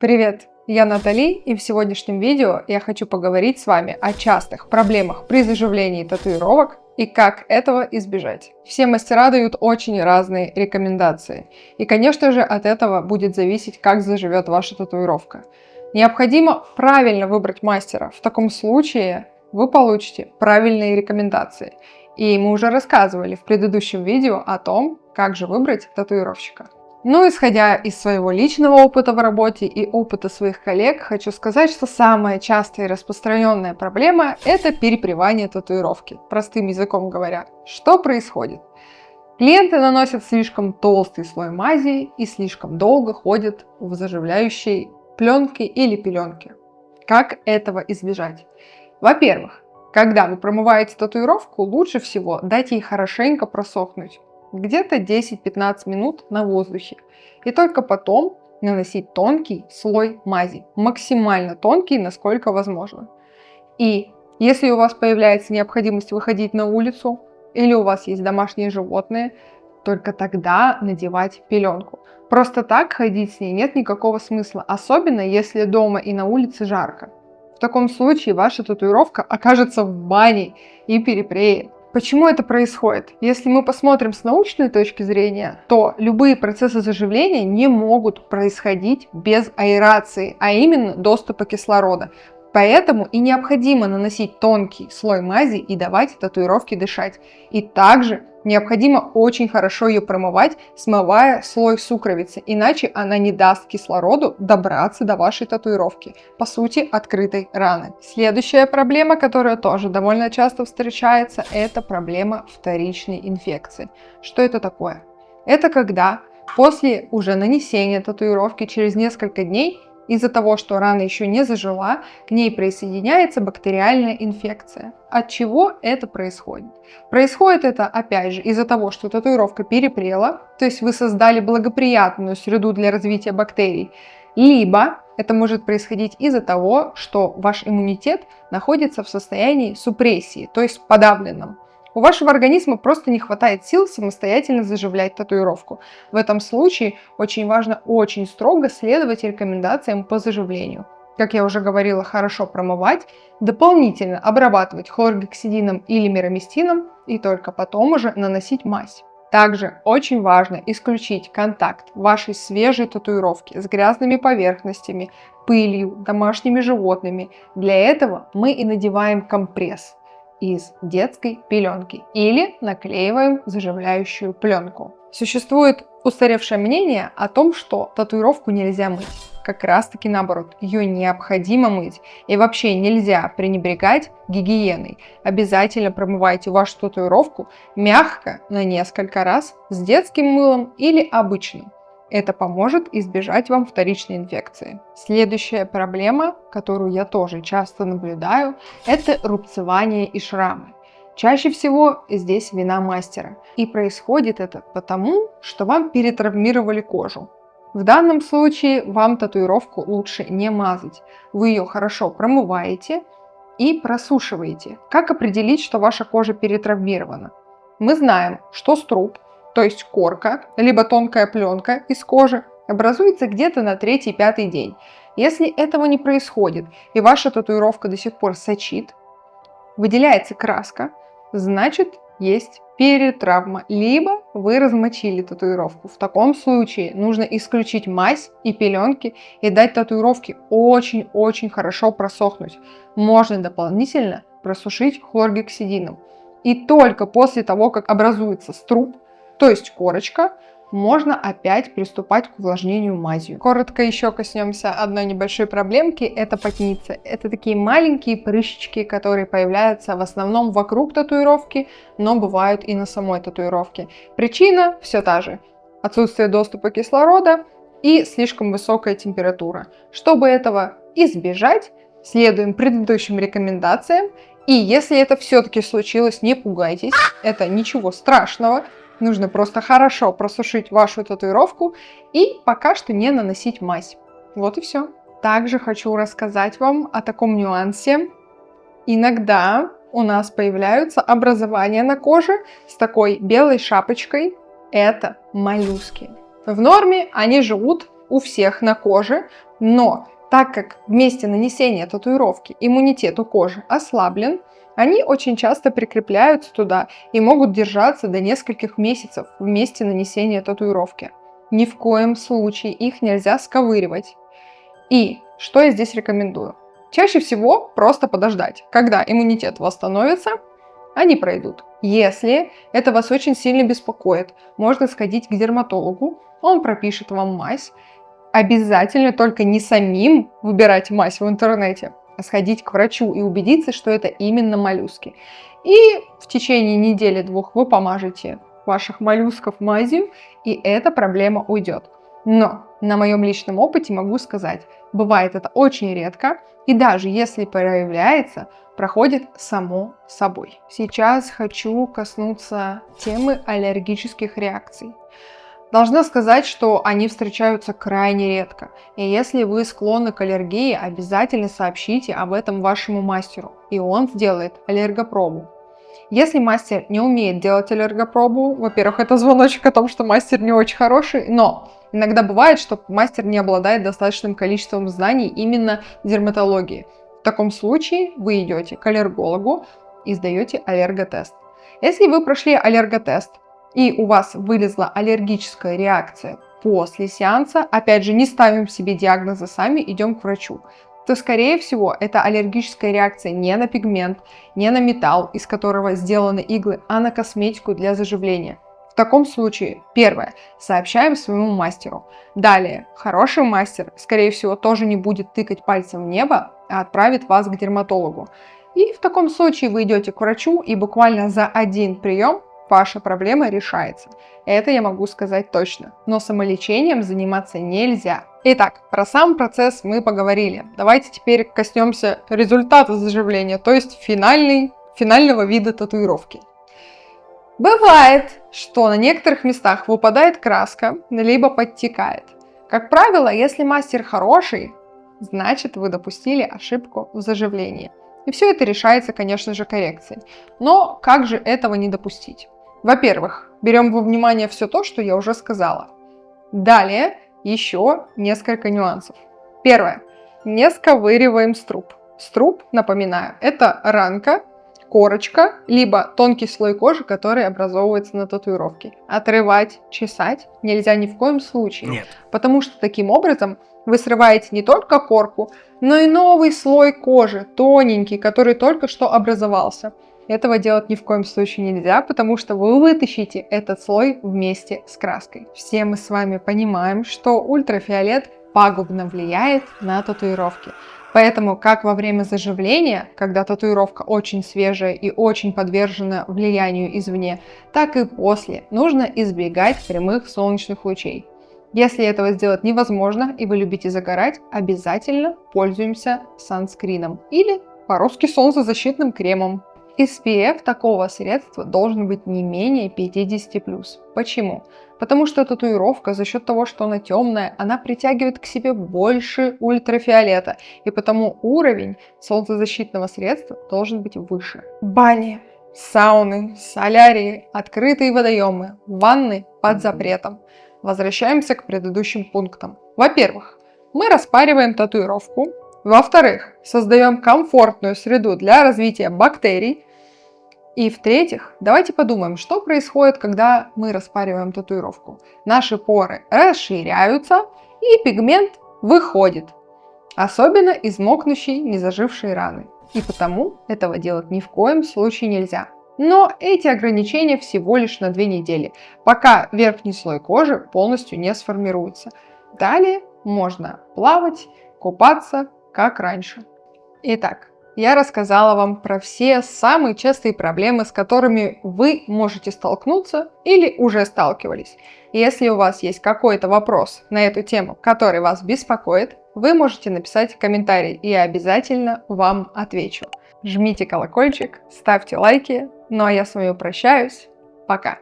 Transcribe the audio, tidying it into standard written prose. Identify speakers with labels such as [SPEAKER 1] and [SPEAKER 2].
[SPEAKER 1] Привет, я Натали, и в сегодняшнем видео я хочу поговорить с вами о частых проблемах при заживлении татуировок и как этого избежать. Все мастера дают очень разные рекомендации, и, конечно же, от этого будет зависеть, как заживет ваша татуировка. Необходимо правильно выбрать мастера. В таком случае вы получите правильные рекомендации. И мы уже рассказывали в предыдущем видео о том, как же выбрать татуировщика. Но исходя из своего личного опыта в работе и опыта своих коллег, хочу сказать, что самая частая и распространенная проблема – это перепревание татуировки, простым языком говоря. Что происходит? Клиенты наносят слишком толстый слой мази и слишком долго ходят в заживляющей пленке или пеленке. Как этого избежать? Во-первых, когда вы промываете татуировку, лучше всего дать ей хорошенько просохнуть. Где-то 10-15 минут на воздухе. И только потом наносить тонкий слой мази. Максимально тонкий, насколько возможно. И если у вас появляется необходимость выходить на улицу, или у вас есть домашние животные, только тогда надевать пеленку. Просто так ходить с ней нет никакого смысла, особенно если дома и на улице жарко. В таком случае ваша татуировка окажется в бане и перепреет. Почему это происходит? Если мы посмотрим с научной точки зрения, то любые процессы заживления не могут происходить без аэрации, а именно доступа кислорода. Поэтому и необходимо наносить тонкий слой мази и давать татуировке дышать. И также необходимо очень хорошо ее промывать, смывая слой сукровицы, иначе она не даст кислороду добраться до вашей татуировки, по сути, открытой раны. Следующая проблема, которая тоже довольно часто встречается, это проблема вторичной инфекции. Что это такое? Это когда после уже нанесения татуировки через несколько дней из-за того, что рана еще не зажила, к ней присоединяется бактериальная инфекция. От чего это происходит? Происходит это, опять же, из-за того, что татуировка перепрела, то есть вы создали благоприятную среду для развития бактерий, либо это может происходить из-за того, что ваш иммунитет находится в состоянии супрессии, то есть подавленном. У вашего организма просто не хватает сил самостоятельно заживлять татуировку. В этом случае очень важно очень строго следовать рекомендациям по заживлению. Как я уже говорила, хорошо промывать, дополнительно обрабатывать хлоргексидином или мироместином и только потом уже наносить мазь. Также очень важно исключить контакт вашей свежей татуировки с грязными поверхностями, пылью, домашними животными. Для этого мы и надеваем компресс из детской пеленки или наклеиваем заживляющую пленку. Существует устаревшее мнение о том, что татуировку нельзя мыть. Как раз таки наоборот, ее необходимо мыть. И вообще нельзя пренебрегать гигиеной. Обязательно промывайте вашу татуировку мягко на несколько раз с детским мылом или обычным. Это поможет избежать вам вторичной инфекции. Следующая проблема, которую я тоже часто наблюдаю, это рубцевание и шрамы. Чаще всего здесь вина мастера. И происходит это потому, что вам перетравмировали кожу. В данном случае вам татуировку лучше не мазать. Вы ее хорошо промываете и просушиваете. Как определить, что ваша кожа перетравмирована? Мы знаем, что струп, то есть корка, либо тонкая пленка из кожи, образуется где-то на 3-5 день. Если этого не происходит и ваша татуировка до сих пор сочит, выделяется краска, значит есть перетравма, либо вы размочили татуировку. В таком случае нужно исключить мазь и пеленки и дать татуировке очень-очень хорошо просохнуть. Можно дополнительно просушить хлоргексидином. И только после того, как образуется струп, то есть корочка, можно опять приступать к увлажнению мазью. Коротко еще коснемся одной небольшой проблемки, это потницы. Это такие маленькие прыщички, которые появляются в основном вокруг татуировки, но бывают и на самой татуировке. Причина все та же. Отсутствие доступа кислорода и слишком высокая температура. Чтобы этого избежать, следуем предыдущим рекомендациям. И если это все-таки случилось, не пугайтесь, это ничего страшного. Нужно просто хорошо просушить вашу татуировку и пока что не наносить мазь. Вот и все. Также хочу рассказать вам о таком нюансе. Иногда у нас появляются образования на коже с такой белой шапочкой. Это моллюски. В норме они живут у всех на коже, Но так как в месте нанесения татуировки иммунитет у кожи ослаблен, они очень часто прикрепляются туда и могут держаться до нескольких месяцев в месте нанесения татуировки. Ни в коем случае их нельзя сковыривать. И что я здесь рекомендую? Чаще всего просто подождать, когда иммунитет восстановится, они пройдут. Если это вас очень сильно беспокоит, можно сходить к дерматологу, он пропишет вам мазь. Обязательно только не самим выбирать мазь в интернете, а сходить к врачу и убедиться, что это именно моллюски. И в течение недели-двух вы помажете ваших моллюсков мазью, и эта проблема уйдет. Но на моем личном опыте могу сказать, бывает это очень редко, и даже если проявляется, проходит само собой. Сейчас хочу коснуться темы аллергических реакций. Должна сказать, что они встречаются крайне редко, и если вы склонны к аллергии, обязательно сообщите об этом вашему мастеру, и он сделает аллергопробу. Если мастер не умеет делать аллергопробу, во-первых, это звоночек о том, что мастер не очень хороший, но иногда бывает, что мастер не обладает достаточным количеством знаний именно дерматологии. В таком случае вы идете к аллергологу и сдаете аллерготест. Если вы прошли аллерготест, и у вас вылезла аллергическая реакция после сеанса, опять же, не ставим себе диагнозы сами, идем к врачу, то, скорее всего, это аллергическая реакция не на пигмент, не на металл, из которого сделаны иглы, а на косметику для заживления. В таком случае, первое, сообщаем своему мастеру. Далее, хороший мастер, скорее всего, тоже не будет тыкать пальцем в небо, а отправит вас к дерматологу. И в таком случае вы идете к врачу, и буквально за один прием ваша проблема решается. Это я могу сказать точно. Но самолечением заниматься нельзя. Итак, про сам процесс мы поговорили. Давайте теперь коснемся результата заживления, то есть финального вида татуировки. Бывает, что на некоторых местах выпадает краска, либо подтекает. Как правило, если мастер хороший, значит вы допустили ошибку в заживлении. И все это решается, конечно же, коррекцией. Но как же этого не допустить? Во-первых, берем во внимание все то, что я уже сказала. Далее еще несколько нюансов. Первое. Не сковыриваем струб. Струб, напоминаю, это ранка, корочка, либо тонкий слой кожи, который образовывается на татуировке. Отрывать, чесать нельзя ни в коем случае. Нет. Потому что таким образом вы срываете не только корку, но и новый слой кожи, тоненький, который только что образовался. Этого делать ни в коем случае нельзя, потому что вы вытащите этот слой вместе с краской. Все мы с вами понимаем, что ультрафиолет пагубно влияет на татуировки. Поэтому как во время заживления, когда татуировка очень свежая и очень подвержена влиянию извне, так и после нужно избегать прямых солнечных лучей. Если этого сделать невозможно и вы любите загорать, обязательно пользуемся санскрином или по-русски солнцезащитным кремом. SPF такого средства должен быть не менее 50+. Почему? Потому что татуировка за счет того, что она темная, она притягивает к себе больше ультрафиолета, и потому уровень солнцезащитного средства должен быть выше. Бани, сауны, солярии, открытые водоемы, ванны под запретом. Возвращаемся к предыдущим пунктам. Во-первых, мы распариваем татуировку. Во-вторых, создаем комфортную среду для развития бактерий. И в-третьих, давайте подумаем, что происходит, когда мы распариваем татуировку. Наши поры расширяются, и пигмент выходит. Особенно из мокнущей, незажившей раны. И потому этого делать ни в коем случае нельзя. Но эти ограничения всего лишь на 2 недели, пока верхний слой кожи полностью не сформируется. Далее можно плавать, купаться, как раньше. Итак, я рассказала вам про все самые частые проблемы, с которыми вы можете столкнуться или уже сталкивались. Если у вас есть какой-то вопрос на эту тему, который вас беспокоит, вы можете написать комментарий, и я обязательно вам отвечу. Жмите колокольчик, ставьте лайки, ну а я с вами прощаюсь. Пока!